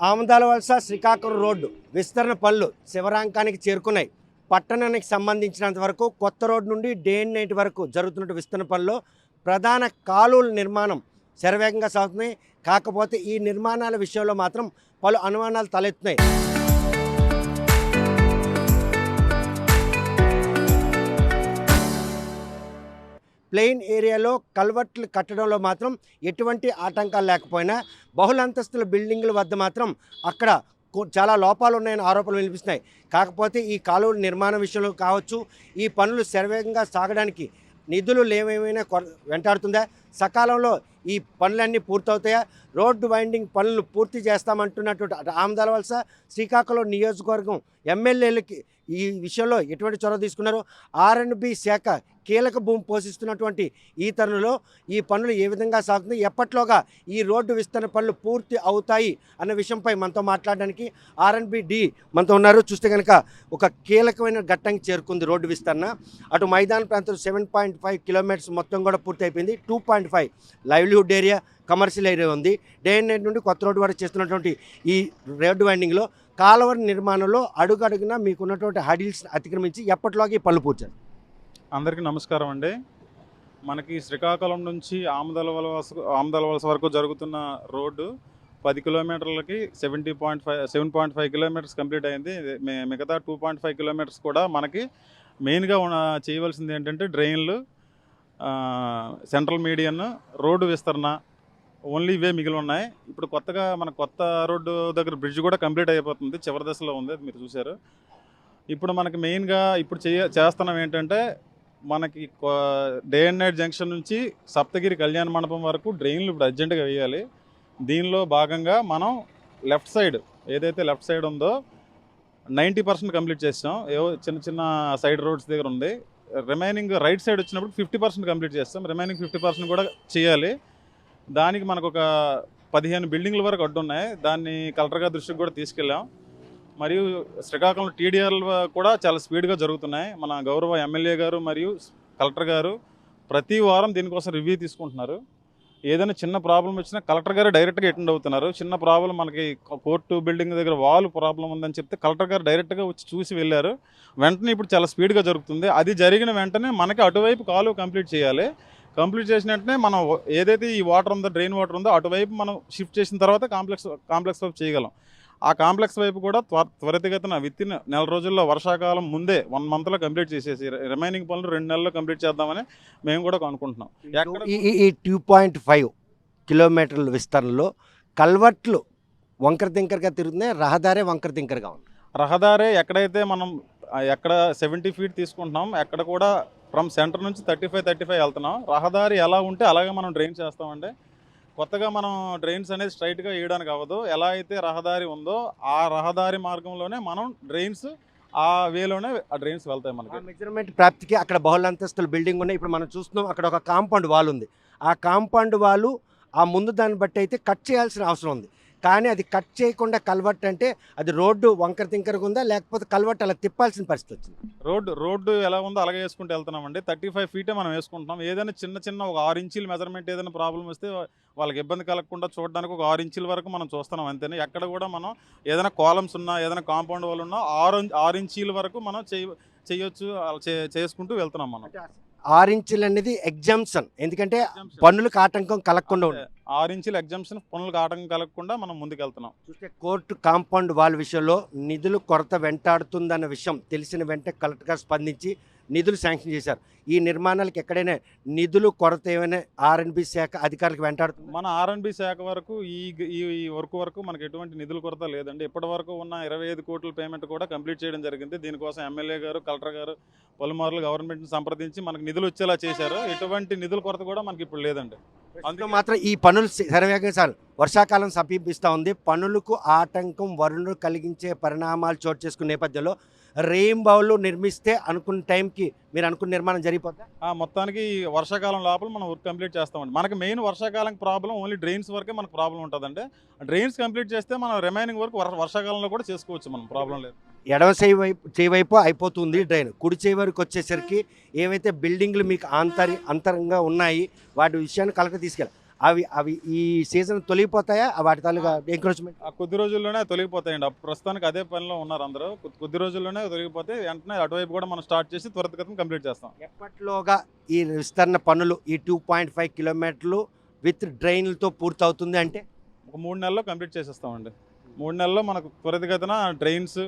ఆమదాల వలస శ్రీకాకుళం రోడ్డు విస్తరణ పనులు శివరాంకానికి చేరుకున్నాయి. పట్టణానికి సంబంధించినంత వరకు కొత్త రోడ్డు నుండి డే అండ్ నైట్ వరకు జరుగుతున్న విస్తరణ పనుల్లో ప్రధాన కాలువల నిర్మాణం శరవేగంగా సాగుతున్నాయి. కాకపోతే ఈ నిర్మాణాల విషయంలో మాత్రం పలు అనుమానాలు తలెత్తున్నాయి. ప్లెయిన్ ఏరియాలో కల్వర్ట్లు కట్టడంలో మాత్రం ఎటువంటి ఆటంకాలు లేకపోయినా బహుళంతస్తుల బిల్డింగుల వద్ద మాత్రం అక్కడ చాలా లోపాలు ఉన్నాయని ఆరోపణలు వినిపిస్తున్నాయి. కాకపోతే ఈ కాలువల నిర్మాణ విషయంలో కావచ్చు, ఈ పనులు శరవేగంగా సాగడానికి నిధులు లేవేమైనా వెంటాడుతుందా, సకాలంలో ఈ పనులన్నీ పూర్తవుతాయా, రోడ్డు వైండింగ్ పనులు పూర్తి చేస్తామంటున్నటువంటి ఆమదాల వలస శ్రీకాకుళం నియోజకవర్గం ఎమ్మెల్యేలకి ఈ విషయంలో ఎటువంటి చొరవ తీసుకున్నారు, R&B శాఖ కీలక భూమి పోషిస్తున్నటువంటి ఈ తరుణంలో ఈ పనులు ఏ విధంగా సాగుతుంది, ఎప్పట్లోగా ఈ రోడ్డు విస్తరణ పనులు పూర్తి అవుతాయి అన్న విషయంపై మనతో మాట్లాడడానికి R&B డి మనతో ఉన్నారు. చూస్తే కనుక ఒక కీలకమైన ఘట్టానికి చేరుకుంది రోడ్డు విస్తరణ. అటు మైదాన ప్రాంతం 7.5 కిలోమీటర్స్ మొత్తం కూడా పూర్తి అయిపోయింది. 2.5 లైవ్లీహుడ్ ఏరియా, కమర్షియల్ ఏరియా ఉంది. డే అండ్ నైట్ నుండి కొత్త రోడ్డు వరకు చేస్తున్నటువంటి ఈ రోడ్డు వైండింగ్లో కాలువ నిర్మాణంలో అడుగడుగునా మీకున్నటువంటి హడిల్స్ అతిక్రమించి ఎప్పటిలోకి ఈ పనులు పూర్తి. అందరికీ నమస్కారం అండి. మనకి శ్రీకాకుళం నుంచి ఆమదాల వలస వరకు జరుగుతున్న రోడ్డు 10 కిలోమీటర్లకి 7.5 కిలోమీటర్స్ కంప్లీట్ అయింది. మిగతా 2.5 కిలోమీటర్స్ కూడా మనకి మెయిన్గా చేయవలసింది ఏంటంటే డ్రైన్లు, సెంట్రల్ మీడియన్, రోడ్డు విస్తరణ, ఓన్లీ ఇవే మిగిలి ఉన్నాయి. ఇప్పుడు కొత్తగా మన కొత్త రోడ్డు దగ్గర బ్రిడ్జ్ కూడా కంప్లీట్ అయిపోతుంది, చివరి దశలో ఉంది, అది మీరు చూశారు. ఇప్పుడు మనకి మెయిన్గా ఇప్పుడు చేస్తున్నాం ఏంటంటే మనకి డే అండ్ నైట్ జంక్షన్ నుంచి సప్తగిరి కళ్యాణ మండపం వరకు డ్రైన్లు ఇప్పుడు అర్జెంటుగా వేయాలి. దీనిలో భాగంగా మనం లెఫ్ట్ సైడ్ ఏదైతే లెఫ్ట్ సైడ్ ఉందో 90% కంప్లీట్ చేసాం. ఏవో చిన్న చిన్న సైడ్ రోడ్స్ దగ్గర ఉంది. రిమైనింగ్ రైట్ సైడ్ వచ్చినప్పుడు 50% కంప్లీట్ చేస్తాం. రిమైనింగ్ 50% కూడా చేయాలి. దానికి మనకు ఒక 15 బిల్డింగ్ల వరకు అడ్డున్నాయి. దాన్ని కలెక్టర్ గారి దృష్టికి కూడా తీసుకెళ్ళాం. మరియు శ్రీకాకుళం TDRలు కూడా చాలా స్పీడ్గా జరుగుతున్నాయి. మన గౌరవ ఎమ్మెల్యే గారు మరియు కలెక్టర్ గారు ప్రతి వారం దీనికోసం రివ్యూ తీసుకుంటున్నారు. ఏదైనా చిన్న ప్రాబ్లం వచ్చినా కలెక్టర్ గారు డైరెక్ట్గా అటెండ్ అవుతున్నారు. చిన్న ప్రాబ్లం మనకి కోర్టు బిల్డింగ్ దగ్గర వాల్ ప్రాబ్లం ఉందని చెప్తే కలెక్టర్ గారు డైరెక్ట్గా వచ్చి చూసి వెళ్ళారు. వెంటనే ఇప్పుడు చాలా స్పీడ్గా జరుగుతుంది. అది జరిగిన వెంటనే మనకి అటువైపు కాలువ కంప్లీట్ చేయాలి. కంప్లీట్ చేసిన వెంటనే మనం ఏదైతే ఈ వాటర్ ఉందో, డ్రైన్ వాటర్ ఉందో, అటువైపు మనం షిఫ్ట్ చేసిన తర్వాత కాంప్లెక్స్ వైపు చేయగలం. ఆ కాంప్లెక్స్ వైపు కూడా త్వరితగతిన విత్ఇన్ నెల రోజుల్లో వర్షాకాలం ముందే 1 మంత్లో కంప్లీట్ చేసేసి రిమైనింగ్ పనులు 2 నెలల్లో కంప్లీట్ చేద్దామని మేము కూడా అనుకుంటున్నాం. ఈ 2.5 కిలోమీటర్ల విస్తరణలో కల్వర్ట్లు వంకర తింకరగా తిరుగుతున్నాయి, రహదారే వంకర తింకరగా ఉంది. రహదారే ఎక్కడైతే మనం 70 ఫీట్ తీసుకుంటున్నాం, ఎక్కడ కూడా ఫ్రమ్ సెంటర్ నుంచి 35 వెళ్తున్నాం. రహదారి ఎలా ఉంటే అలాగే మనం డ్రైన్ చేస్తామండి. కొత్తగా మనం డ్రైన్స్ అనేది స్ట్రైట్గా వేయడానికి అవ్వదు. ఎలా అయితే రహదారి ఉందో ఆ రహదారి మార్గంలోనే మనం డ్రైన్స్ ఆ వేలోనే ఆ డ్రైన్స్ వెళ్తాయి. మనకి మెజర్మెంట్ ప్రాప్తికి అక్కడ బహుళంతస్తుల బిల్డింగ్ ఉన్నాయి. ఇప్పుడు మనం చూస్తున్నాం అక్కడ ఒక కాంపౌండ్ వాల్ ఉంది. ఆ కాంపౌండ్ వాల్ ఆ ముందు దాన్ని బట్టి అయితే కట్ చేయాల్సిన అవసరం ఉంది. కానీ అది కట్ చేయకుండా కల్వర్ట్ అంటే అది రోడ్డు వంకర తింకరగా ఉందా, లేకపోతే కల్వర్ట్ అలా తిప్పాల్సిన పరిస్థితి వచ్చింది? రోడ్డు ఎలా ఉందో అలాగే వేసుకుంటూ వెళ్తున్నామండి. 35 ఫీటే మనం వేసుకుంటున్నాం. ఏదైనా చిన్న ఒక 6 ఇంచీల మెజర్మెంట్ ఏదైనా ప్రాబ్లం వస్తే వాళ్ళకి ఇబ్బంది కలగకుండా చూడడానికి ఒక 6 ఇంచుల వరకు మనం చూస్తున్నాం అంతేనే. ఎక్కడ కూడా మనం ఏదైనా కాలమ్స్ ఉన్నా, ఏదైనా కాంపౌండ్ వాళ్ళు ఉన్నా 6 ఇంచీల వరకు మనం చేయొచ్చు, చేసుకుంటూ వెళ్తున్నాం. మనం 6 ఇంచులు అనేది ఎగ్జామ్షన్, ఎందుకంటే పన్నులకు ఆటంకం కలగకుండా ఉంటుంది. 6 ఇంచుల ఎగ్జామ్షన్, పనులకు ఆటంకం కలగకుండా మనం ముందుకు వెళ్తున్నాం. చూస్తే కోర్టు కాంపౌండ్ వాల్ విషయంలో నిధులు కొరత వెంటాడుతుందన్న విషయం తెలిసిన వెంటనే కలెక్టర్ గారు స్పందించి నిధులు శాంక్షన్ చేశారు. ఈ నిర్మాణాలకు ఎక్కడైనా నిధులు కొరత ఏమైనా R&B శాఖ అధికారులకు వెంటాడుతుంది? మన R&B శాఖ వరకు ఈ వర్క్ వరకు మనకు ఎటువంటి నిధుల కొరత లేదండి. ఇప్పటి వరకు ఉన్న 25 కోట్ల పేమెంట్ కూడా కంప్లీట్ చేయడం జరిగింది. దీనికోసం ఎమ్మెల్యే గారు, కలెక్టర్ గారు పలుమార్లు గవర్నమెంట్ని సంప్రదించి మనకు నిధులు వచ్చేలా చేశారు. ఎటువంటి నిధుల కొరత కూడా మనకి ఇప్పుడు లేదండి. అందులో మాత్రం ఈ పనులు శరవేగంగా సార్ వర్షాకాలం సమీపిస్తూ ఉంది. పనులకు ఆటంకం వరుణులు కలిగించే పరిణామాలు చోటు చేసుకునే నేపథ్యంలో రెయిన్బోలు నిర్మిస్తే అనుకున్న టైంకి మీరు అనుకున్న నిర్మాణం జరిగిపోతా? మొత్తానికి వర్షాకాలం లోపల మనం వర్క్ కంప్లీట్ చేస్తామండి. మనకి మెయిన్ వర్షాకాలం ప్రాబ్లం ఓన్లీ డ్రైన్స్ వరకే మనకు ప్రాబ్లం ఉంటుందండి. డ్రైన్స్ కంప్లీట్ చేస్తే మనం రిమైనింగ్ వరకు వర్షాకాలంలో కూడా చేసుకోవచ్చు, మనం ప్రాబ్లం లేదు. ఎడమ చేయి వైపు అయిపోతుంది డ్రైన్, కుడి చేయి వరకు వచ్చేసరికి ఏవైతే బిల్డింగ్లు మీకు అంతరంగా ఉన్నాయి వాటి విషయాన్ని కలెక్టర్ తీసుకెళ్ళాలి. అవి అవి ఈ సీజన్ తొలగిపోతాయా వాటి తాలూకా ఎంక్రోచ్మెంట్? ఆ కొద్ది రోజుల్లోనే తొలగిపోతాయండి. ప్రస్తుతానికి అదే పనిలో ఉన్నారు అందరూ. కొద్ది రోజుల్లోనే తొలగిపోతే వెంటనే అటువైపు కూడా మనం స్టార్ట్ చేసి త్వరితగతిన కంప్లీట్ చేస్తాం. ఎప్పట్లోగా ఈ విస్తరణ పనులు ఈ 2.5 కిలోమీటర్లు విత్ డ్రైన్లతో పూర్తవుతుంది అంటే? ఒక 3 నెలల్లో కంప్లీట్ చేసేస్తామండి. 3 నెలల్లో మనకు త్వరితగతిన డ్రైన్స్,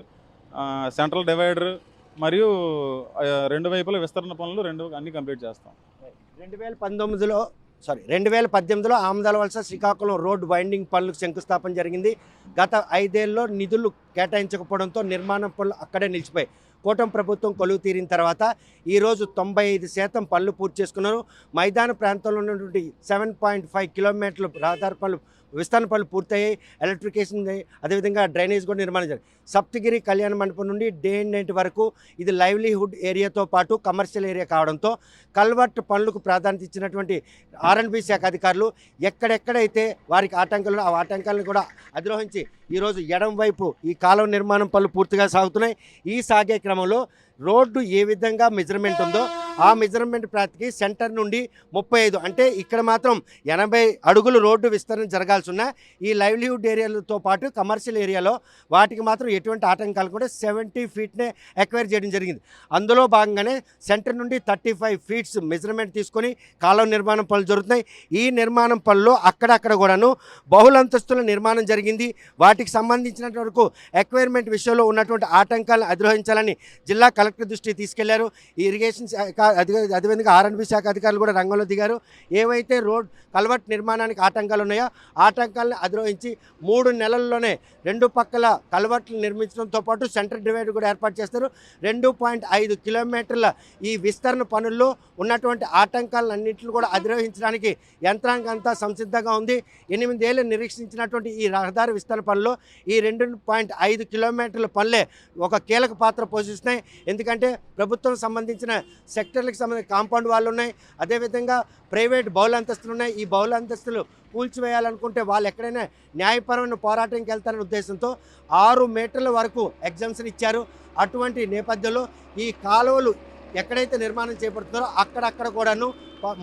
సెంట్రల్ డివైడర్ మరియు 2 వైపుల విస్తరణ పనులు అన్నీ కంప్లీట్ చేస్తాం. 2018లో ఆమదాల వలస శ్రీకాకుళం రోడ్ వైండింగ్ పనులకు శంకుస్థాపన జరిగింది. గత 5 ఏళ్లలో నిధులు కేటాయించకపోవడంతో నిర్మాణ పనులు అక్కడే నిలిచిపోయాయి. కూటమి ప్రభుత్వం కొలువు తీరిన తర్వాత ఈరోజు 95% పనులు పూర్తి చేసుకున్నారు. మైదాన ప్రాంతంలో ఉన్నటువంటి 7.5 కిలోమీటర్లు రహదారి పనులు విస్తరణ పనులు పూర్తయ్యాయి. ఎలక్ట్రికేషన్, అదేవిధంగా డ్రైనేజ్ కూడా నిర్మాణం జరిగింది. సప్తగిరి కళ్యాణ మండపం నుండి డే అండ్ నైట్ వరకు ఇది లైవ్లీహుడ్ ఏరియాతో పాటు కమర్షియల్ ఏరియా కావడంతో కల్వర్ట్ పనులకు ప్రాధాన్యత ఇచ్చినటువంటి ఆర్ఎండ్బి శాఖ అధికారులు ఎక్కడెక్కడైతే వారికి ఆటంకాలు ఆ ఆటంకాలను కూడా అధిరోహించి ఈరోజు ఎడం వైపు ఈ కాలువ నిర్మాణం పనులు పూర్తిగా సాగుతున్నాయి. ఈ సాగే క్రమంలో రోడ్డు ఏ విధంగా మెజర్మెంట్ ఉందో ఆ మెజర్మెంట్ ప్రాతికి సెంటర్ నుండి 35 అంటే ఇక్కడ మాత్రం 80 అడుగులు రోడ్డు విస్తరణ జరగాల్సి ఉన్న ఈ లైవ్లీహుడ్ ఏరియాలతో పాటు కమర్షియల్ ఏరియాలో వాటికి మాత్రం ఎటువంటి ఆటంకాలు కూడా 70 ఫీట్నే ఎక్వైర్ చేయడం జరిగింది. అందులో భాగంగానే సెంటర్ నుండి 35 ఫీట్స్ మెజర్మెంట్ తీసుకొని కాలువ నిర్మాణం పనులు జరుగుతున్నాయి. ఈ నిర్మాణం పనుల్లో అక్కడక్కడ కూడాను బహుళంతస్తుల నిర్మాణం జరిగింది. వాటికి సంబంధించినంత వరకు ఎక్వైర్మెంట్ విషయంలో ఉన్నటువంటి ఆటంకాలను అధిరోహించాలని జిల్లా కలెక్టర్ దృష్టికి తీసుకెళ్లారు. ఈ ఇరిగేషన్ శాఖ అదేవిధంగా ఆర్ఎండ్బి శాఖ అధికారులు కూడా రంగంలో దిగారు. ఏవైతే రోడ్ కల్వర్ట్ నిర్మాణానికి ఆటంకాలు ఉన్నాయో ఆటంకాలను అధిరోహించి 3 నెలల్లోనే 2 పక్కల కల్వర్ట్లు నిర్మించడంతో పాటు సెంటర్ డివైడర్ కూడా ఏర్పాటు చేస్తారు. 2.5 కిలోమీటర్ల ఈ విస్తరణ పనుల్లో ఉన్నటువంటి ఆటంకాలన్నింటిని కూడా అధిరోహించడానికి యంత్రాంగం అంతా సంసిద్ధంగా ఉంది. 8 ఏళ్ళు నిరీక్షించినటువంటి ఈ రహదారి విస్తరణ పనుల్లో ఈ 2.5 కిలోమీటర్ల పనులే ఒక కీలక పాత్ర పోషిస్తున్నాయి. ఎందుకంటే ప్రభుత్వం సంబంధించిన సెక్టర్లకు సంబంధించిన కాంపౌండ్ వాళ్ళు ఉన్నాయి, అదేవిధంగా ప్రైవేట్ బహుళ అంతస్తులు ఉన్నాయి. ఈ బహుళ అంతస్తులు కూల్చివేయాలనుకుంటే వాళ్ళు ఎక్కడైనా న్యాయపరమైన పోరాటానికి వెళ్తారనే ఉద్దేశంతో 6 మీటర్ల వరకు ఎగ్జామ్షన్ ఇచ్చారు. అటువంటి నేపథ్యంలో ఈ కాలువలు ఎక్కడైతే నిర్మాణం చేపడుతున్నారో అక్కడక్కడ కూడాను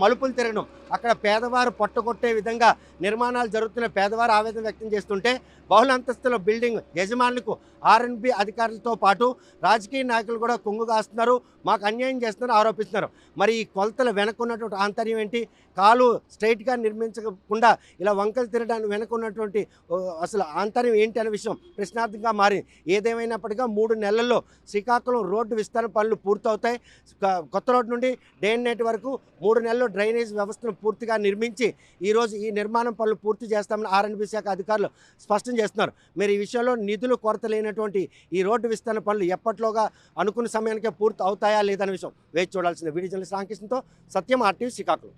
మలుపులు తిరగడం, అక్కడ పేదవారు పొట్టగొట్టే విధంగా నిర్మాణాలు జరుగుతున్న పేదవారు ఆవేదన వ్యక్తం చేస్తుంటే బహుళ అంతస్తుల బిల్డింగ్ యజమానులకు ఆర్ఎండ్బి అధికారులతో పాటు రాజకీయ నాయకులు కూడా కొంగు కాస్తున్నారు, మాకు అన్యాయం చేస్తున్నారు ఆరోపిస్తున్నారు. మరి ఈ కొలతల వెనక ఉన్నటువంటి ఆంతర్యం ఏంటి? కాలు స్ట్రైట్గా నిర్మించకుండా ఇలా వంకలు తిరగడానికి వెనక ఉన్నటువంటి అసలు ఆంతర్యం ఏంటి అనే విషయం ప్రశ్నార్థంగా మారింది. ఏదేమైనప్పటికీ 3 నెలల్లో శ్రీకాకుళం రోడ్డు విస్తరణ పనులు పూర్తవుతాయి. కొత్త రోడ్డు నుండి డే అండ్ నైట్ వరకు 3 నెలల్లో డ్రైనేజ్ వ్యవస్థను పూర్తిగా నిర్మించి ఈరోజు ఈ నిర్మాణం పనులు పూర్తి చేస్తామని ఆర్ఎండ్బి శాఖ అధికారులు స్పష్టం చేస్తున్నారు. మరి ఈ విషయంలో నిధులు కొరత లేనటువంటి ఈ రోడ్డు విస్తరణ పనులు ఎప్పట్లోగా అనుకున్న సమయానికే పూర్తి అవుతాయా లేదనే విషయం వేచి చూడాల్సిందే. వీడియో జర్నలిస్ట్ రామకృష్ణతో సత్యం, RTV శ్రీకాకుళం.